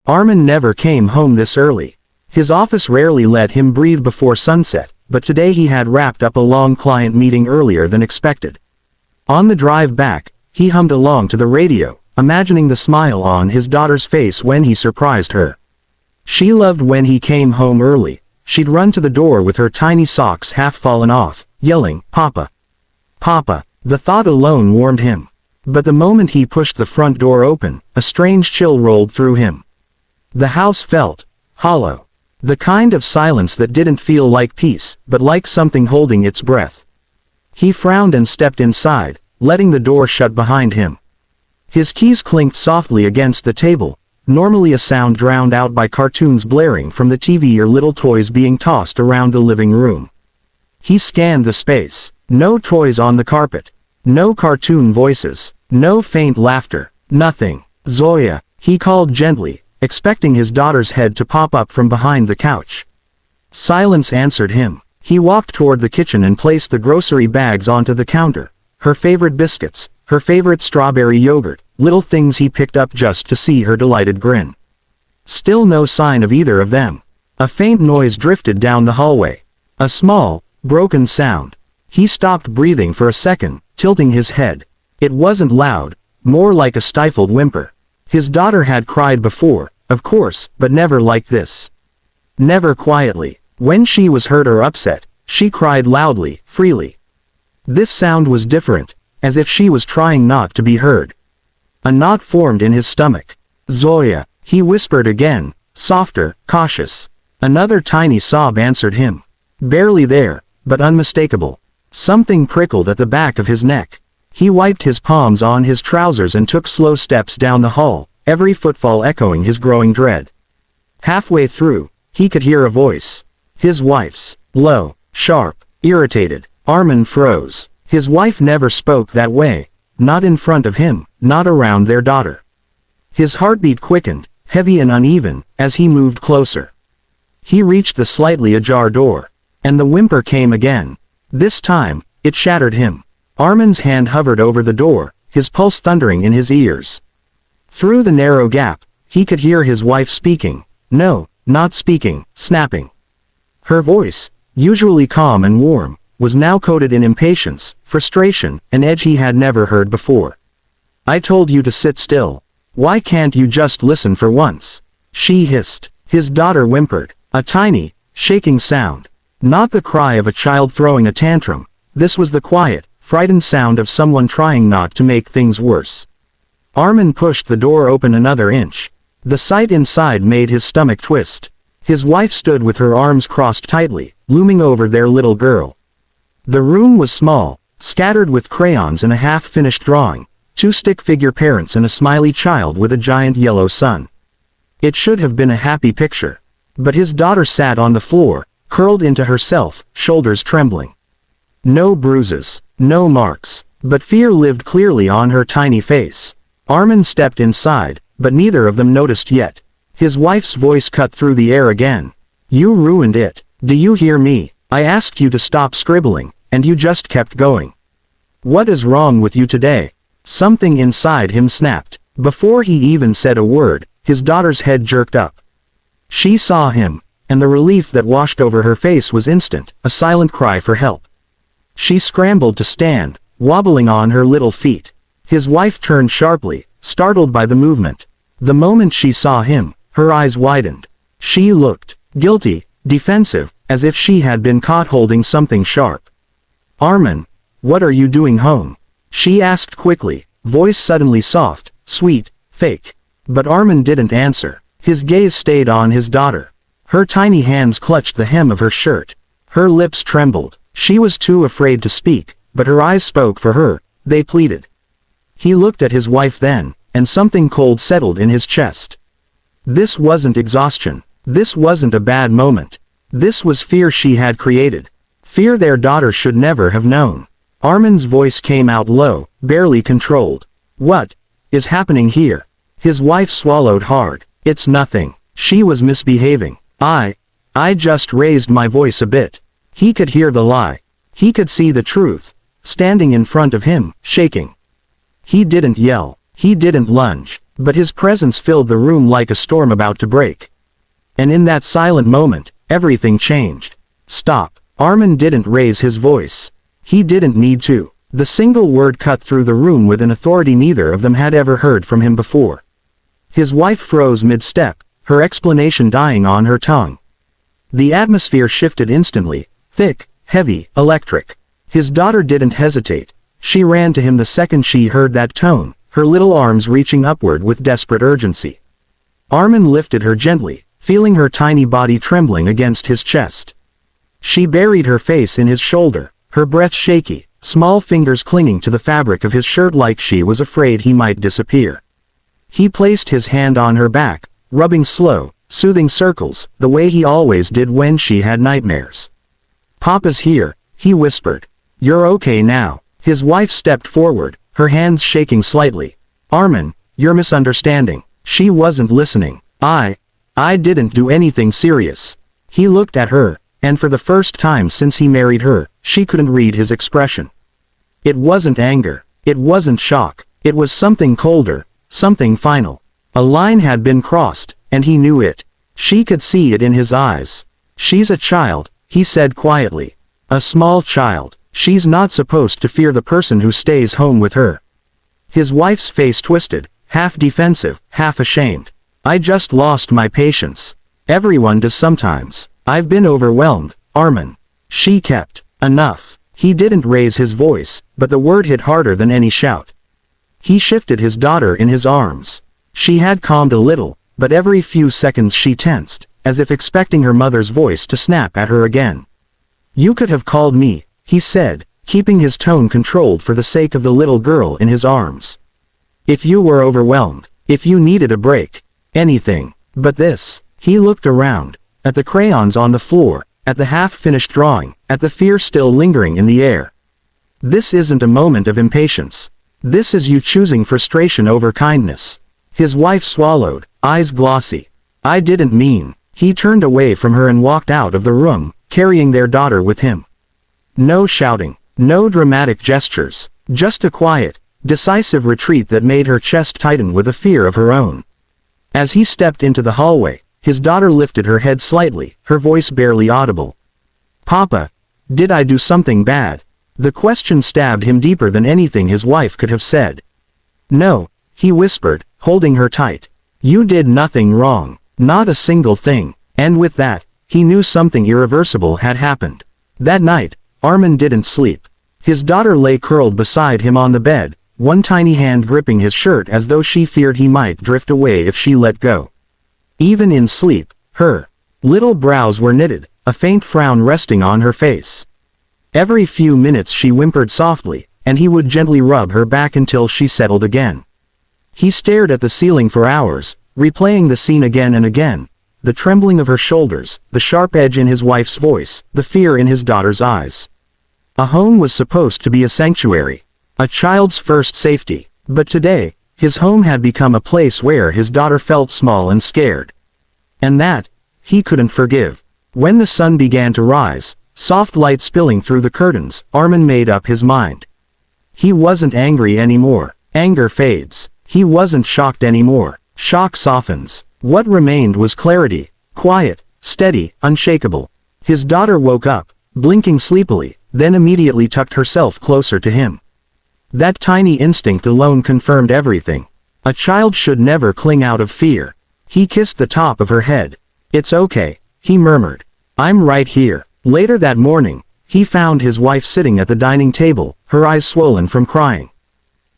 Armin never came home this early. His office rarely let him breathe before sunset, but today he had wrapped up a long client meeting earlier than expected. On the drive back, he hummed along to the radio, imagining the smile on his daughter's face when he surprised her. She loved when he came home early. She'd run to the door with her tiny socks half fallen off, yelling, "Papa! Papa!" The thought alone warmed him. But the moment he pushed the front door open, a strange chill rolled through him. The house felt hollow. The kind of silence that didn't feel like peace, but like something holding its breath. He frowned and stepped inside, letting the door shut behind him. His keys clinked softly against the table, normally a sound drowned out by cartoons blaring from the TV or little toys being tossed around the living room. He scanned the space. No toys on the carpet. No cartoon voices. No faint laughter. Nothing. "Zoya," he called gently, expecting his daughter's head to pop up from behind the couch. Silence answered him. He walked toward the kitchen and placed the grocery bags onto the counter. Her favorite biscuits, her favorite strawberry yogurt, little things he picked up just to see her delighted grin. Still no sign of either of them. A faint noise drifted down the hallway. A small, broken sound. He stopped breathing for a second, tilting his head. It wasn't loud, more like a stifled whimper. His daughter had cried before, of course, but never like this. Never quietly. When she was hurt or upset, she cried loudly, freely. This sound was different, as if she was trying not to be heard. A knot formed in his stomach. "Zoya," he whispered again, softer, cautious. Another tiny sob answered him. Barely there, but unmistakable. Something prickled at the back of his neck. He wiped his palms on his trousers and took slow steps down the hall, every footfall echoing his growing dread. Halfway through, he could hear a voice. His wife's. Low, sharp, irritated. Armin froze. His wife never spoke that way. Not in front of him, not around their daughter. His heartbeat quickened, heavy and uneven, as he moved closer. He reached the slightly ajar door. And the whimper came again. This time, it shattered him. Armin's hand hovered over the door, his pulse thundering in his ears. Through the narrow gap, he could hear his wife speaking. No, not speaking, snapping. Her voice, usually calm and warm, was now coated in impatience, frustration, an edge he had never heard before. "I told you to sit still. Why can't you just listen for once?" she hissed. His daughter whimpered, a tiny, shaking sound. Not the cry of a child throwing a tantrum. This was the quiet, frightened sound of someone trying not to make things worse. Armin pushed the door open another inch. The sight inside made his stomach twist. His wife stood with her arms crossed tightly, looming over their little girl. The room was small, scattered with crayons and a half-finished drawing, two stick-figure parents and a smiley child with a giant yellow sun. It should have been a happy picture. But his daughter sat on the floor, curled into herself, shoulders trembling. No bruises, no marks, but fear lived clearly on her tiny face. Armin stepped inside, but neither of them noticed yet. His wife's voice cut through the air again. "You ruined it. Do you hear me? I asked you to stop scribbling, and you just kept going. What is wrong with you today?" Something inside him snapped. Before he even said a word, his daughter's head jerked up. She saw him, and the relief that washed over her face was instant, a silent cry for help. She scrambled to stand, wobbling on her little feet. His wife turned sharply, startled by the movement. The moment she saw him, her eyes widened. She looked guilty, defensive, as if she had been caught holding something sharp. "Armin, what are you doing home?" she asked quickly, voice suddenly soft, sweet, fake. But Armin didn't answer. His gaze stayed on his daughter. Her tiny hands clutched the hem of her shirt. Her lips trembled. She was too afraid to speak, but her eyes spoke for her. They pleaded. He looked at his wife then, and something cold settled in his chest. This wasn't exhaustion. This wasn't a bad moment. This was fear she had created. Fear their daughter should never have known. Armin's voice came out low, barely controlled. "What is happening here?" His wife swallowed hard. "It's nothing." She was misbehaving. I just raised my voice a bit." He could hear the lie. He could see the truth. Standing in front of him, shaking. He didn't yell. He didn't lunge. but his presence filled the room like a storm about to break. And in that silent moment, everything changed. Stop. Armin didn't raise his voice. He didn't need to. The single word cut through the room with an authority neither of them had ever heard from him before. His wife froze mid-step, her explanation dying on her tongue. The atmosphere shifted instantly, thick, heavy, electric. His daughter didn't hesitate. She ran to him the second she heard that tone, her little arms reaching upward with desperate urgency. Armin lifted her gently, feeling her tiny body trembling against his chest. She buried her face in his shoulder, her breath shaky, small fingers clinging to the fabric of his shirt like she was afraid he might disappear. He placed his hand on her back, rubbing slow, soothing circles, the way he always did when she had nightmares. "Papa's here," he whispered. "You're okay now." His wife stepped forward, her hands shaking slightly. "Armin, you're misunderstanding." She wasn't listening. I didn't do anything serious." He looked at her, and for the first time since he married her, she couldn't read his expression. It wasn't anger. It wasn't shock. It was something colder, something final. A line had been crossed, and he knew it. She could see it in his eyes. "She's a child," he said quietly. "A small child. She's not supposed to fear the person who stays home with her." His wife's face twisted, half defensive, half ashamed. "I just lost my patience. Everyone does sometimes. I've been overwhelmed, Armin." She kept. "Enough." He didn't raise his voice, but the word hit harder than any shout. He shifted his daughter in his arms. She had calmed a little, but every few seconds she tensed, as if expecting her mother's voice to snap at her again. "You could have called me," he said, keeping his tone controlled for the sake of the little girl in his arms. "If you were overwhelmed, if you needed a break, anything. But this." He looked around, at the crayons on the floor, at the half-finished drawing, at the fear still lingering in the air. "This isn't a moment of impatience. This is you choosing frustration over kindness." His wife swallowed, eyes glossy. "I didn't mean." He turned away from her and walked out of the room, carrying their daughter with him. No shouting, no dramatic gestures, just a quiet, decisive retreat that made her chest tighten with a fear of her own. As he stepped into the hallway, his daughter lifted her head slightly, her voice barely audible. "Papa, did I do something bad?" The question stabbed him deeper than anything his wife could have said. "No," he whispered, holding her tight. "You did nothing wrong, not a single thing." And with that, he knew something irreversible had happened. That night, Armin didn't sleep. His daughter lay curled beside him on the bed, one tiny hand gripping his shirt as though she feared he might drift away if she let go. Even in sleep, her little brows were knitted, a faint frown resting on her face. Every few minutes she whimpered softly, and he would gently rub her back until she settled again. He stared at the ceiling for hours, replaying the scene again and again, the trembling of her shoulders, the sharp edge in his wife's voice, the fear in his daughter's eyes. A home was supposed to be a sanctuary, a child's first safety, but today, his home had become a place where his daughter felt small and scared. And that, he couldn't forgive. When the sun began to rise, soft light spilling through the curtains, Armin made up his mind. He wasn't angry anymore. Anger fades. He wasn't shocked anymore. Shock softens. What remained was clarity, quiet, steady, unshakable. His daughter woke up, blinking sleepily, then immediately tucked herself closer to him. That tiny instinct alone confirmed everything. A child should never cling out of fear. He kissed the top of her head. "It's okay," he murmured. "I'm right here." Later that morning, he found his wife sitting at the dining table, her eyes swollen from crying.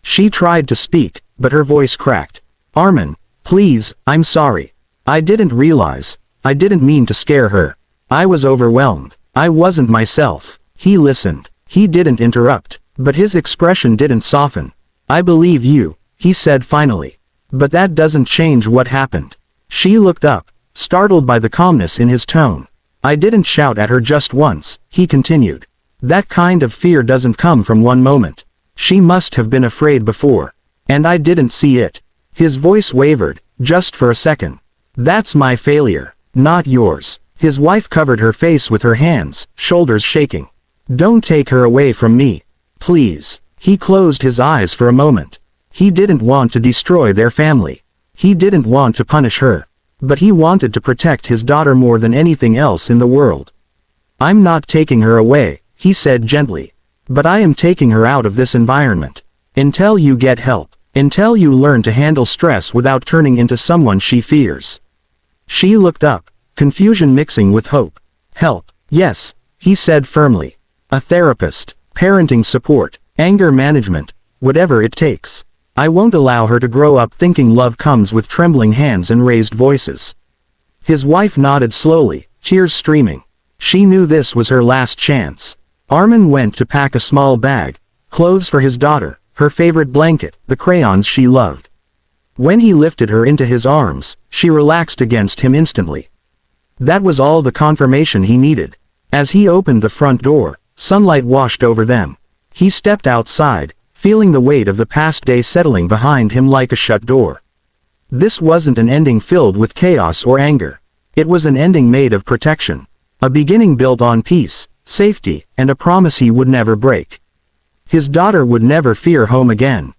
She tried to speak, but her voice cracked. "Armin, please, I'm sorry. I didn't realize. I didn't mean to scare her. I was overwhelmed. I wasn't myself." He listened. He didn't interrupt, but his expression didn't soften. "I believe you," he said finally. "But that doesn't change what happened." She looked up, startled by the calmness in his tone. "I didn't shout at her just once," he continued. "That kind of fear doesn't come from one moment. She must have been afraid before. And I didn't see it." His voice wavered, just for a second. "That's my failure, not yours." His wife covered her face with her hands, shoulders shaking. "Don't take her away from me. Please." He closed his eyes for a moment. He didn't want to destroy their family. He didn't want to punish her. But he wanted to protect his daughter more than anything else in the world. "I'm not taking her away," he said gently. "But I am taking her out of this environment. Until you get help. Until you learn to handle stress without turning into someone she fears." She looked up, confusion mixing with hope. "Help, yes," he said firmly. "A therapist, parenting support, anger management, whatever it takes. I won't allow her to grow up thinking love comes with trembling hands and raised voices." His wife nodded slowly, tears streaming. She knew this was her last chance. Armin went to pack a small bag, clothes for his daughter, her favorite blanket, the crayons she loved. When he lifted her into his arms, she relaxed against him instantly. That was all the confirmation he needed. As he opened the front door, sunlight washed over them. He stepped outside, feeling the weight of the past day settling behind him like a shut door. This wasn't an ending filled with chaos or anger. It was an ending made of protection. A beginning built on peace, safety, and a promise he would never break. His daughter would never fear home again.